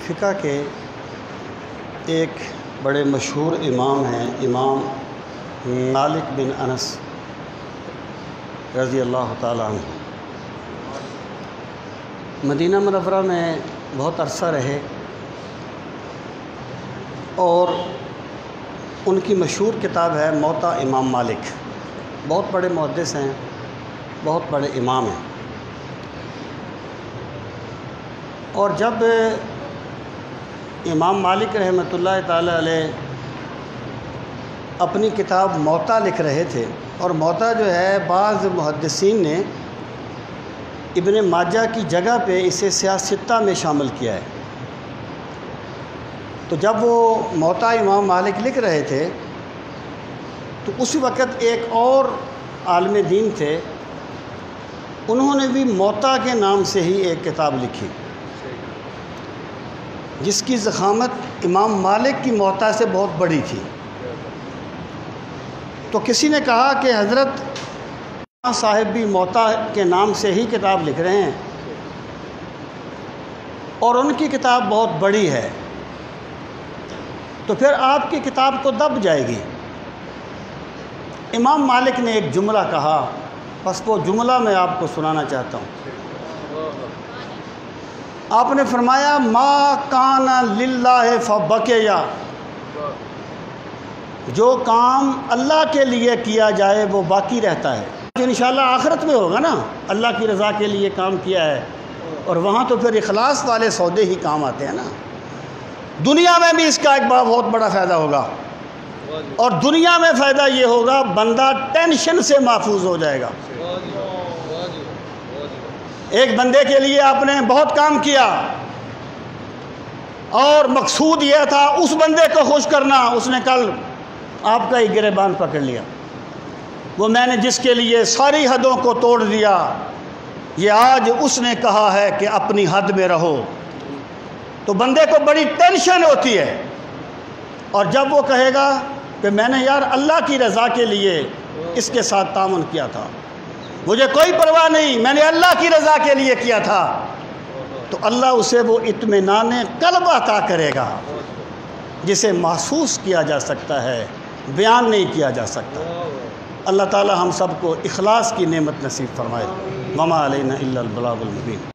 فقہ کے ایک بڑے مشہور امام ہیں، امام مالک بن انس رضی اللہ تعالیٰ عنہ۔ مدینہ منورہ میں بہت عرصہ رہے اور ان کی مشہور کتاب ہے موطا امام مالک۔ بہت بڑے محدث ہیں، بہت بڑے امام ہیں۔ اور جب امام مالک رحمۃ اللہ تعالی علیہ اپنی کتاب موطا لکھ رہے تھے، اور موطا جو ہے بعض محدثین نے ابن ماجہ کی جگہ پہ اسے سیاستہ میں شامل کیا ہے، تو جب وہ موطا امام مالک لکھ رہے تھے تو اس وقت ایک اور عالم دین تھے، انہوں نے بھی موطا کے نام سے ہی ایک کتاب لکھی جس کی ضخامت امام مالک کی موطا سے بہت بڑی تھی۔ تو کسی نے کہا کہ حضرت صاحب بھی موطا کے نام سے ہی کتاب لکھ رہے ہیں اور ان کی کتاب بہت بڑی ہے، تو پھر آپ کی کتاب تو دب جائے گی۔ امام مالک نے ایک جملہ کہا، بس وہ جملہ میں آپ کو سنانا چاہتا ہوں۔ آپ نے فرمایا ما کان للہ فبقیا، جو کام اللہ کے لیے کیا جائے وہ باقی رہتا ہے۔ انشاءاللہ آخرت میں ہوگا نا، اللہ کی رضا کے لیے کام کیا ہے، اور وہاں تو پھر اخلاص والے سودے ہی کام آتے ہیں نا۔ دنیا میں بھی اس کا ایک بہت بڑا فائدہ ہوگا، اور دنیا میں فائدہ یہ ہوگا بندہ ٹینشن سے محفوظ ہو جائے گا۔ ایک بندے کے لیے آپ نے بہت کام کیا اور مقصود یہ تھا اس بندے کو خوش کرنا، اس نے کل آپ کا ہی گریبان پکڑ لیا، وہ میں نے جس کے لیے ساری حدوں کو توڑ دیا، یہ آج اس نے کہا ہے کہ اپنی حد میں رہو، تو بندے کو بڑی ٹینشن ہوتی ہے۔ اور جب وہ کہے گا کہ میں نے یار اللہ کی رضا کے لیے اس کے ساتھ تعاون کیا تھا، مجھے کوئی پرواہ نہیں، میں نے اللہ کی رضا کے لیے کیا تھا، تو اللہ اسے وہ اطمینان قلب عطا کرے گا جسے محسوس کیا جا سکتا ہے، بیان نہیں کیا جا سکتا۔ اللہ تعالی ہم سب کو اخلاص کی نعمت نصیب فرمائے۔ وما علینا الا البلاغ المبین۔